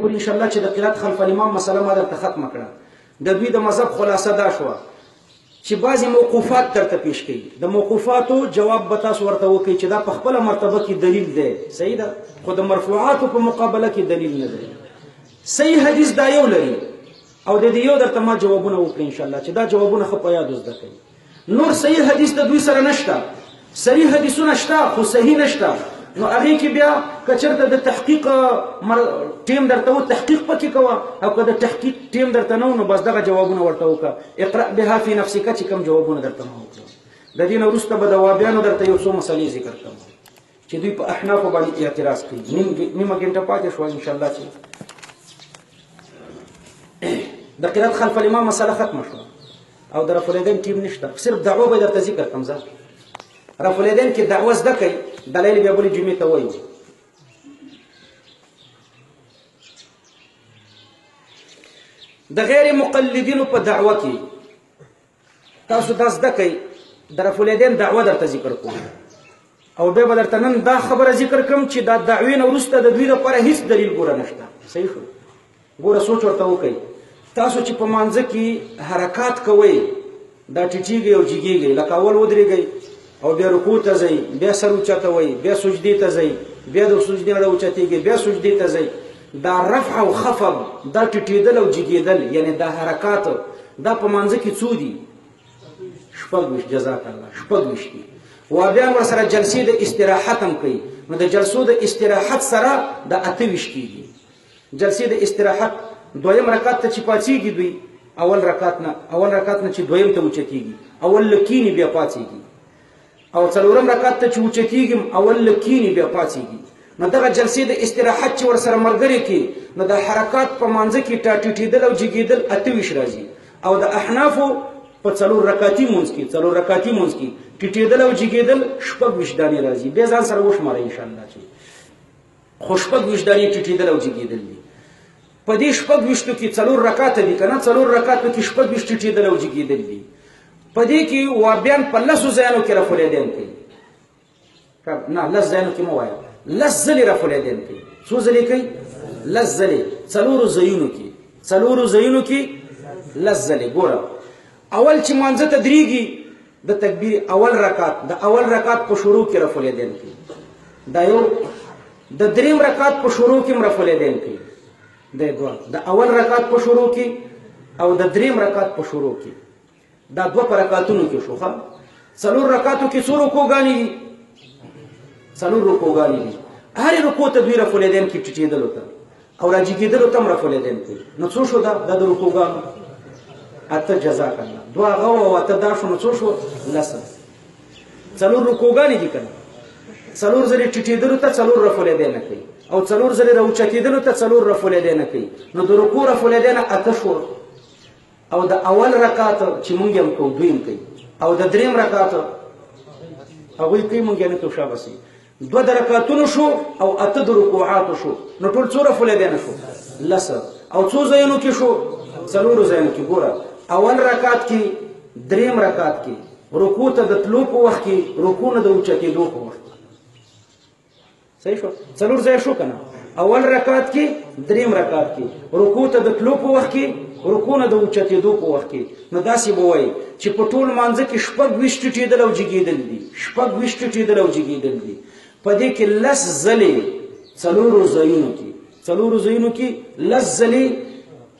ان شاء الله چې د قرات خلف الامام مسله ما درته ختم کړه. د دوی د مذهب خلاصه دا شو چې بعضی موقوفات درته پیش کړي. د موقوفاتو جواب به تاسو ورته وکړي چې دا په خپل مرتبه کې دلیل دی، صحیح ده، خو د مرفوعاتو په مقابله کې دلیل نه دی. صحیح حدیث دا یو لري او د دې یو درته ما جوابونه وکړي ان شاء الله چې دا جوابونه خو په یاد زده کړئ. نور صحیح حدیث د دوی سره نشته، صحیح حدیثونه شته خو صحیح نشته. نو هغه کې بیا کچرته د تحقیق ټیم درته و تحقیق پکې کوه، او که د تحقیق ټیم درته نه و نو بس دغه جوابونه ورته وکړه. اقرأ بها فی نفسک چې کوم جوابونه درته ما وکړه. د دې نه وروسته به د وهابیانو درته یو څو مسلې ذکر کړم چې دوی په احنافو باندې اعتراض کوي. نیمه ګنټه پاتې شوه ان شاء الله چې د قرات خلف الامام مسله ختمه شوه او د رفع الیدین ټیم نشته. صرف دعوه به درته ذکر کړم. زه رفع الیدین کې دعوه زده کوي، دلایل بیا بلې جمعې ته وایو. د غیر مقلدینو په دعوه کې تاسو دا زده کوئ. د رفع الیدین دعوه درته ذکر کوم او بیا به درته نن دا خبره ذکر کړم چې دا دعوې نه وروسته د دوی لپاره هیڅ دلیل ګوره نشته. صحیح شو؟ ګوره سوچ ورته وکئ. تاسو چې په مانځه کې حرکات کوئ، دا ټیټیږي او جګیږي، لکه اول ودرېږئ او بیا رکوع ته ځئ، بیا سر اوچتوئ، بیا سجدې ته ځئ، بیا د سجدې نه راوچتېږئ، بیا سجدې ته ځئ. دا رفع او خفض، دا ټیټېدل او جګېدل، یعنی دا حرکات دا په مانځه کې څو دي؟ 26. جزاک الله، 26 دي. وهابیان ورسره جلسې د استراحت هم کوي. نو د جلسو د استراحت سره د 28 کېږي. جلسې د استراحت دویم رکعت ته چې پاڅېږي دوی، اول رکعت نه چې دویم ته اوچتېږي، اول لکینی بیا پاڅېږي، او څلورم رکعت ته چې اوچتېږي اول لکینی بیا پاڅېږي. نو دغه جلسې د استراحت چې ورسره ملګرې کړي نو د حرکات په مانځه کې ټیټېدل او جګېدل 28 راځي. او د احنافو په څلور رکعتي مونځ کې ټیټېدل او جګېدل 26 دانې راځي. بیا ځان سره وشمارئ ان شاء الله چې خو 26 دانې ټیټېدل او جګېدل دي. په دې 26 کې څلور رکعات دي که نه؟ څلور رکعاتو کې 26 ټیټېدل او جګېدل دي. په دې کې وهابیان په 10 ځایونو کې رفع الیدین کوي. نه 10 ځایونو کې مه وایه، 10 ځلې رفع الیدین کوي. څو ځلې کوي؟ 10 ځلې. څلورو ځایونو کې 10 ځلې. ګوره اول چې مانځه ته درېږي د تکبیر اول رکعت په شروع کې رفع الیدین کوي. دا یو. د دریم رکعت په شروع کې هم رفع الیدین کوي. د اول رکعت په شروع کې او د دریم رکعت په شروع کې. دا دوه په رکعتونو کې شو. څلور رکعتو کې څو رکوګانې دي؟ 4 رکوګانې دي. هرې رکوع ته دوی رفع الیدین کې ټیټېدلو ته او را جګېدلو ته هم رفع الیدین کوي. نو څو شو دا د رکوګانو؟ 8. جزاک الله. 2 هغه او 8 دا شو. نو څو شو؟ 10. 4 رکوګانې دي که نه؟ 4 ځلې ټیټېدلو ته 4 رفع الیدین کوي او 4 ځلې راوچتېدلو ته 4 رفع الیدین کوي. نو د رکوع رفع الیدین 8 شو. او د اول رکعت چې مونږ هم کوو دویم کوي، او د دریم رکعت هغوی کوي مونږ یې نه کوو. شاباسي. 2 د رکعتونو شو او 8 د رکوعاتو شو. نو ټول څو رفع الیدین شو؟ 10. او څو ځایونو کې شو؟ 4 ځایونو کې. ګوره اول رکعت کې، دریم رکعت کې، رکوع ته د تلو په وخت کې، رکوع نه د اوچتېدو په وخت. صحیح شو؟ 4 ځای شو که نه؟ اول رکعت کې، دریم رکعت کې، رکوع ته د تلو په وخت کې، رکوع نه د اوچتېدو په وخت کې. نو داسې به وایي چې په ټول مانځه کې 26 ټیټېدل او جګېدل دي. 26 ټیټېدل او جګېدل دي. په دې کې 10 ځلې 4 ځایونو کې 10 ځلې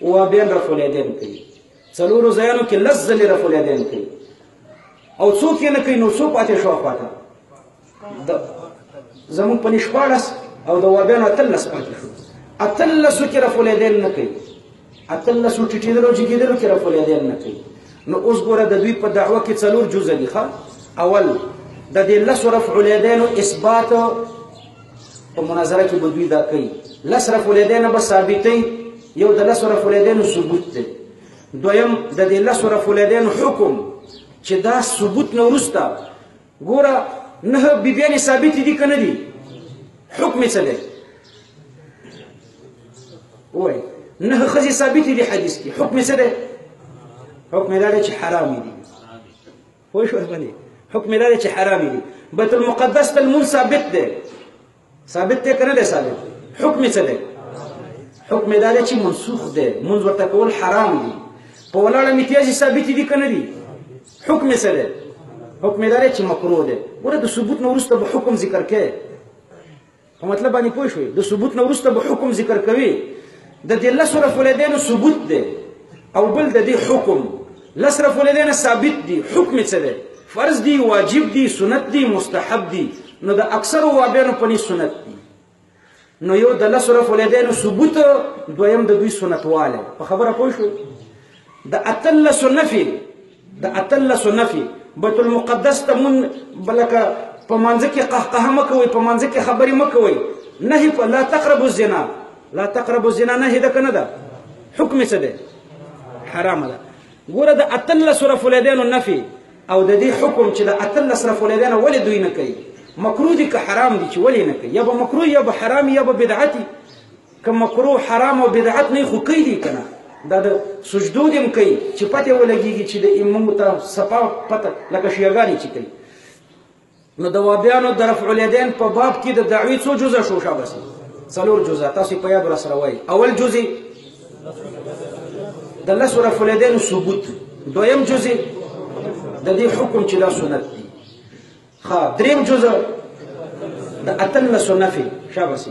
وهابیان رفع الیدین کوي. 4 ځایونو کې 10 ځلې رفع الیدین کوي. او څوک یې نه کوي نو څو پاتې شو خواته؟ زمونږ په 14 او د وهابیانو 18 پاتې شو. 18 کې رفع الیدین نه کوي. 18 ټیټېدل او جګېدلو کې رفع الیدین نه کوي. نو اوس ګوره د دوی په دعوه کې 4 جزء دي. اول د دې 10 رفع الیدینو اثبات په مناظره کې به دوی دا کوي. 10 رفع الیدین به ثابتوي. یو د 10 رفع الیدینو ثبوت دی. دویم د دې 10 رفع الیدینو حکم چې دا ثبوت نه وروسته ګوره 9 بیبیانې ثابتې دي که نه دي؟ حکم یې څه دی؟ وایي 9 ښځې ثابتې دي حدیث کې. حکم یې څه دی؟ حکم یې دا دی چې حرامې دي. پوه شوئ باندې؟ حکم یې دا دی چې حرامې دي. بیت المقدس ته لمونځ ثابت دی. ثابت دی که نه دی ثابت؟ حکم یې څه دی؟ حکم دا دی چې منسوخ دی، مونځ ورته کول حرام دي. په ولاړه امتیازي ثابت دي که نه دي؟ حکم یې څه دی؟ حکم دا دی چې مکروه دی. ګوره د ثبوت نه وروسته به حکم ذکر کوي، په مطلب باندې پوه شوې؟ د ثبوت نه وروسته به حکم ذکر کوي. د دې لسو رفع الیدینو ثبوت دی او بل د دې حکم. لس رفع الیدین ثابت دي، حکم یې څه دی؟ فرض دي، واجب دي، سنت دي، مستحب دي. نو د اکثر وابیانو په نس سنت دي. نو یو د لسو رفع الیدینو ثبوت، دویم د دوی سنتواله. په خبره پوه شوې؟ د اتلسو نفي، د اتلسو نفي بیت المقدس ته مون بلکه په مانځه کې قهقه مه کوئ، په مانځه کې خبرې مه کوئ. نهي په لا تقربوا الزنا، لا تقربوا الزنا نهي ده که نه ده؟ حکم یې څه دی؟ حرامه ده. ګوره د اتلسو رفع الیدینو نفي او د دې حکم چې د اتلس رفع الیدین ولې دوی نه کوي؟ مکروه دي که حرام دي چې ولې نه کوي؟ یا به مکروه یا به حرام یا به بدعتي. که مکروه حرام او بدعت نه خو کوي دي که نه؟ دا د سجدو دې هم کوي چې پته ولګېږي چې د امام ته صفا پته لکه شیعګانې چې کوي. نو د وابیانو د رفع الیدین په باب کې د دعوی څو جزه شو؟ شاباس 4 جزه. تاسو په یاد راسره وایي. اول جزء د لسو رفع الیدینو ثبوت، دویم جزء د دې حکم چې دا سنت دي. دریم جزء د اتلسو نفي. شاباس.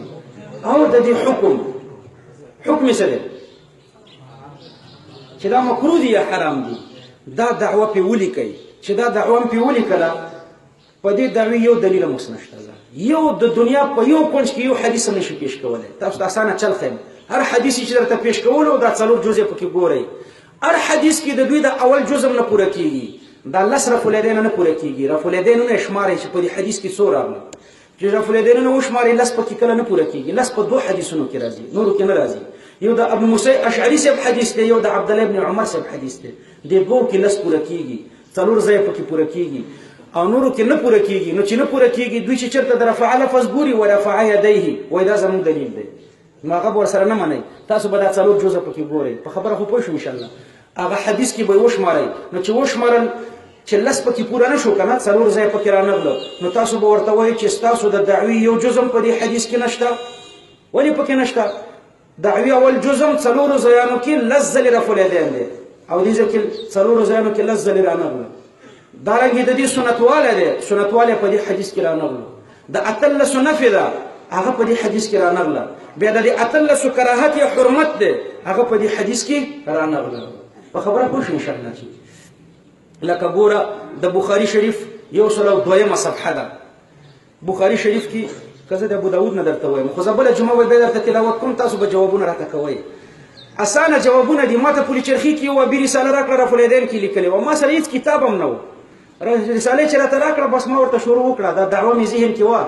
او د دې حکم یې څه دی؟ چې دا مکروه دي یا حرام دي. دا دعوه پې ولیکئ چې دا دعوه پې ولیکله، په دې دعوې یو دلیل هم اوس نشته. یو د دنیا په یو کونج کې یو حدیث هم نشي پیش کولی. تاسو ته اسانه چل ښیم. هر حدیث چې درته پیش کولو دا 4 جزې پکې ګورئ. هر حدیث کې د دوی د اول جز هم نه پوره کېږي. دا لس رفع الیدین نه پوره کېږي. رفع الیدینونه یې شمارئ چې په دې حدیث کې څو راغلي. چې رفع الیدینونه وشمارئ، لس پکې کله نه پوره کېږي. لس په 2 حدیثونو کې راځي، نورو کې نه راځي. یو د ابو موسی اشعری صاحب حدیث دی، یو د عبدالله ابن عمر صاحب حدیث دی. دې دوو کې لس پوره کېږي، 4 ځایه پکې پوره کېږي او نورو کې نه پوره کېږي. نو چې نه پوره کېږي دوی چې چېرته د رفع لفظ ګوري ورفع یدیه وایي دا زموږ دلیل دی. نو هغه به ورسره نه منئ. تاسو به دا 4 جزه پکې ګورئ. په خبره خو پوه شو انشاءالله. هغه حدیث کې به یې وشمارئ. نو چې وشمارل چې لس پکې پوره نه شو که نه، 4 ځایه پکې رانغله، نو تاسو به ورته وایئ چې ستاسو د دعوی یو جز هم په دې حدیث کې نشته. ولې پکې نشته؟ دعوی اول جز هم 4 ځایانو کې لس ځلې رفع الیدین دی او دې ځای کې 4 ځایانو کې لس ځلې رانغله. دارنګې د دې سنتواله دی، سنتواله په دې حدیث کې رانغله. د اتلسو نفي ده، هغه په دې حدیث کې رانغله. بیا د دې اتلسو کراهت یا حرمت دی، هغه په دې حدیث کې رانغله. په خبره پوه شئ انشاءالله. چې لکه ګوره د بخاري شریف 102 صفحه ده. بخاري شریف کې که زه د ابو داود نه درته وایم، خو زه بله جمعه به بیا درته تلاوت کوم، تاسو به جوابونه راته کوئ. اسانه جوابونه دي. ما ته پولي چرخي کې یو ابي رساله راکړه، رفع الیدین کې لیکلې وه. ما سره هېڅ کتاب هم نه و. رسالې چې راته راکړه بس ما ورته شروع وکړه. دا دعوه مې ذهن کې وه.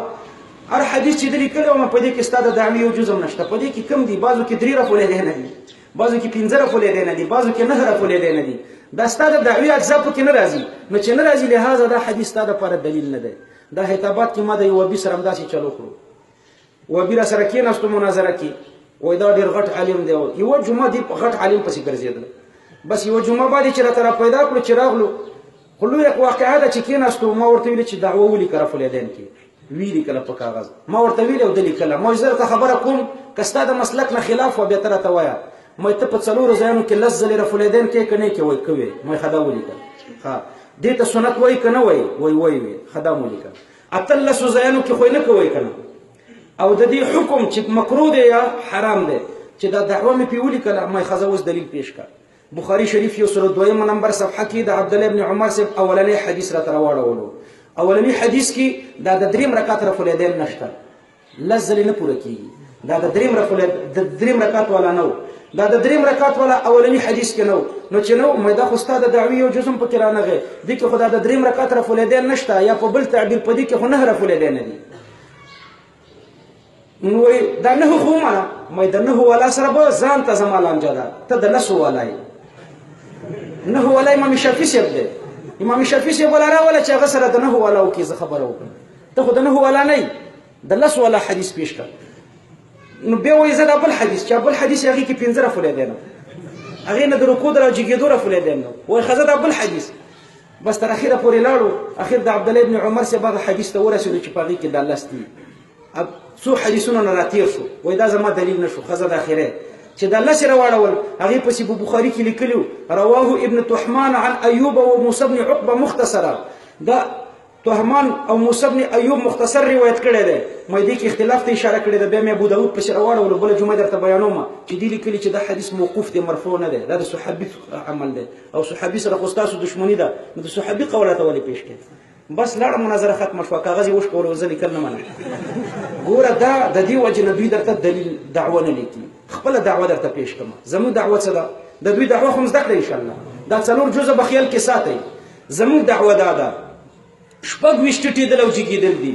هر حدیث چې ده لیکلی وم په دې کې ستا د دعوې یو جز هم نشته. په دې کې کم دي؟ بعضو کې 3 رفع الیدینه دي، بعضو کې 5 رفع الیدینه دي، بعضو کې 9 رفع الیدینه دي. دا ستا د دعوې اجزا پکې نه راځي. نو چې نه راځي لهذا دا حدیث ستا دپاره دلیل نه دی. دا خطابات کې ما د یو وبي سره همداسې چل وکړو. وبي را سره کېناستو مناظره کې، وایي دا ډېر غټ عالم دی. یوه جمعه دی غټ عالم پسې ګرځېدل. بس یوه جمعه بعد چې راته را پیدا کړو چې راغلو، خو لویه واقعه ده چې کېناستو. ما ورته ویلې چې دعوه ولیکه رفع الیدین کې، وی لیکله په کاغذ. ما ورته ویلې او ده لیکله. ما زه درته خبره کوم که ستا د مسلک نه خلاف وه بیا ته راته وایه. ما ته په 4 ځایانو کې 10 ځلې رفع الیدین کې که نه کې وایي که وې. ما ښه دا ولیکه. دې ته سنت وایي که نه وایي؟ وایي وې. ښه دا مو لیکه. 18 ځایانو کې خو یې نه کوئ که نه. او د دې حکم چې مکروه دی یا حرام دی چې دا دعوه مې پې ولیکله، ما ښه زه اوس دلیل پیش کړه. بخاري شریف 102 نمبر صفحه کې د عبدالله ابن عمر صاحب اولنی حدیث راته راواړولو. اولنی حدیث کې دا د 3 رکعت رفع الیدین نشته، 10 ځلې نه پوره کېږي. دا د 3 رکعت والا نه و. دا د 3 رکعت والا اولنی حدیث کې نه و. نو چې نو مې دا خو ستا د دعوې یو جز هم پکې رانغی. دې کې خو دا د 3 رکعت رفع الیدین نشته، یا په بل تعبیر په دې کې خو 9 رفع الیدین دي. نو دا 9 خو ومنه. مې د 9 والا سره به ځان ته زما لانجه ده. ته د 10 والا یې. 9 والا امام شافعي صاحب دی. امام شافعي صاحب والا راوله چې هغه سره د 9 والا وکړي. زه خبره وکړم. ته خو د 9 والا نه یې، د 10 والا حدیث پیش کړه. نو بیا وایي زه دا بل حدیث چې بل حدیث هغې کې 5 رفع الیدین، هغې نه د رکوع د راجګېدو رفع الیدین نه وایي ښه زه دا بل حدیث. بس تر اخره پورې لاړو. اخر د عبدالله ابن عمر صاحب هغه حدیث ته ورسېدو چې په هغې کې دا 10 دي. څو حدیثونه نه راتېر شو. وایي دا زما دلیل نه شو. ښه زه د اخرې چې د الله سره واړول هغه پسې په بخاری کې لیکلو رواه ابن تحمان عن ایوب و موسی بن عقبه مختصرا دا تهمان او موسی بن ایوب مختصر روایت کړی دی مې دې کې اختلاف ته اشاره کړې ده بیا مې ابو داود پسې راوړل بل جمعه درته بیانوم چې دې لیکلي چې دا حدیث موقوف دی مرفوع نه دی دا د صحابي عمل دی او صحابي سره خو تاسو دښمنی ده نو د صحابي قولاته ولې پیش کړي بس لاړه مناظره ختمه شوه کاغذ یې وشکول او زه لیکل نه منم ګوره دا د دې وجې نه دوی درته دلیل دعوه نه لیکي خپله دعوه درته پیش کړم زموږ دعوه څه ده د دوی دعوه خو مو زده کړئ انشاءالله دا څلور جزه به خیال کې ساتئ زموږ دعوه دا ده شپږ ویشت ټیدل او جګېدل دي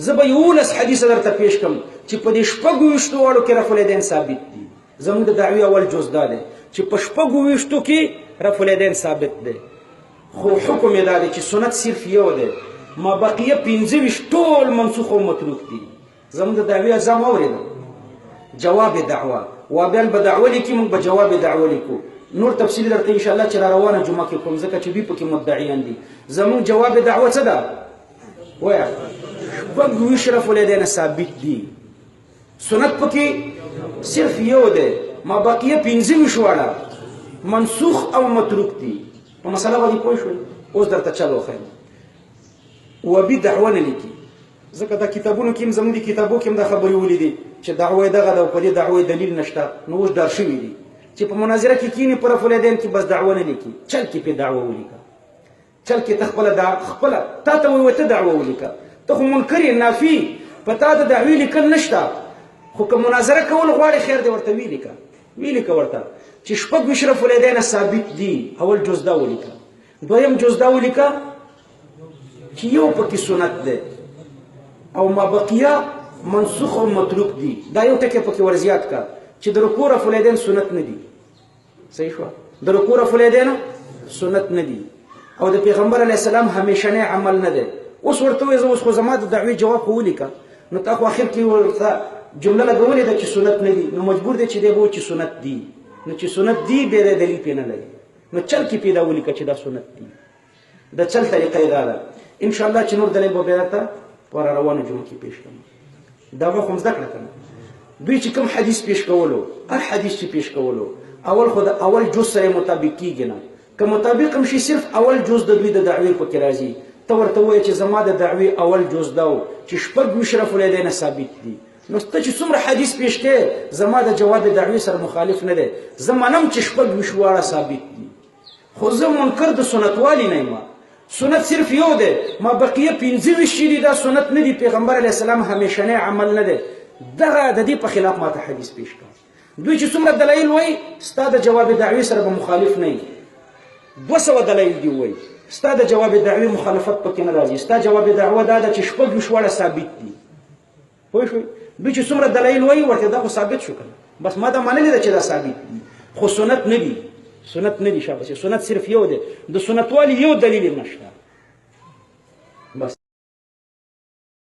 زه به 11 حدیث درته پیش کړم چې په دې شپږ ویشتو واړو کې رفع الیدین ثابت دي زموږ د دعوی اول جز دا دی چې په شپږ ویشتو کې رفع الیدین ثابت دی خو حکم یې دا دی چې سنت صرف یو دی ما بقیه 25 ټول منسوخ او متروک دي زموږ د دعوی اجزا مو اورېده جواب دعوه وابل به دعوه لیکي موږ به جواب دعوه لیکو نور تفصیل درته ان شاء الله چې را روانه جمعه کې کوم ځکه چې دوی پکې مدعیان دي زموږ جواب دعوه څه ده وایه شپږ ویشت رفع الیدین ثابت دي سنت پکې صرف یو دی ما بقیه 25 واړه منسوخ او متروک دي په مسله باندې پوه شوئ اوس درته چلو ښیم وبي دعوه نه لیکي ځکه دا کتابونو کې هم زموږ د کتابو کې هم دا خبرې ولیدې چې دعوه دغه ده او په دې دعوې دلیل نشته نو اوس ډار شوي دي چې په مناظره کې کینی پر رفع الیدین کې بس دعوه نه لیکي چل کې په دعوه ولیکه چل کې ته خپله تا ته وایي ته دعوه ولیکه ته خو منکر یې نافي په تا د دعوې لیکل نشته خو که مناظره کول غواړې خیر دی ورته ویلیکه ورته چې شپږ ویشت رفع الیدین ثابت دي اول جز دا ولیکه دویم جز دا ولیکه چې یو پکې سنت دی او ما بقیه منسوخ او متروک دي دا یو ټکی پکې ورزیات کا چې د رکوع رفع الیدین سنت نه دي صحیح شو د رکوع رفع الیدین سنت نه دي او د پیغمبر علیه السلام همیشنی عمل نه دی اوس ورته وایي زه اوس خو زما د دعوې جواب خو ولیکه نو تا خو اخر کې ورته جمله لګولې ده چې سنت نه دي نو مجبور دی چې دی به چې سنت دي نو چې سنت دي بیا د دلیل پې نه لري نو چل کې پیدا ولیکه چې دا سنت دي د چل طریقه یې دا ده انشاءالله چې نور دلیل به بیا درته په را روانو جمعه کې پیش کړم دا به خو زده کړه کنه دوی چې کوم حدیث پیش کولو هر حدیث چې پیش کولو اول خو د اول جز سره مطابق کیږي نه که مطابق هم شي صرف اول جز د دوی د دعوې پکې راځي ته ورته وایې چې زما د دعوې اول جز دا و چې شپږ ویشت رفع الیدین ثابت دي نو ته چې څومره حدیث پیش کړې زما د جواب دعوې سره مخالف نه دی زه منم چې شپږ ویشت واړه ثابت دي خو زه منکر د سنتوالي نه یم سنت صرف یو دی ما بقیه 25 دي دا سنت نه دي پیغمبر علیه السلام همیشنی عمل نه دی دغه د دې په خلاف ماته حدیث پیش کړ دوی چې څومره دلایل وایي ستا د جواب دعوې سره به مخالف نه وي 200 دلایل دي وایي ستا د جواب دعوې مخالفت پکې نه راځي ستا جواب دعوه دا ده چې شپږ ویشت واړه ثابت دي پوه شوئ دوی چې څومره دلایل وایي ورته دا خو ثابت شو کنه بس ما دا منلې ده چې دا ثابت دي خو سنت نه دي شابه سنت صرف یو دی د سنتوالي یو دلیل نشته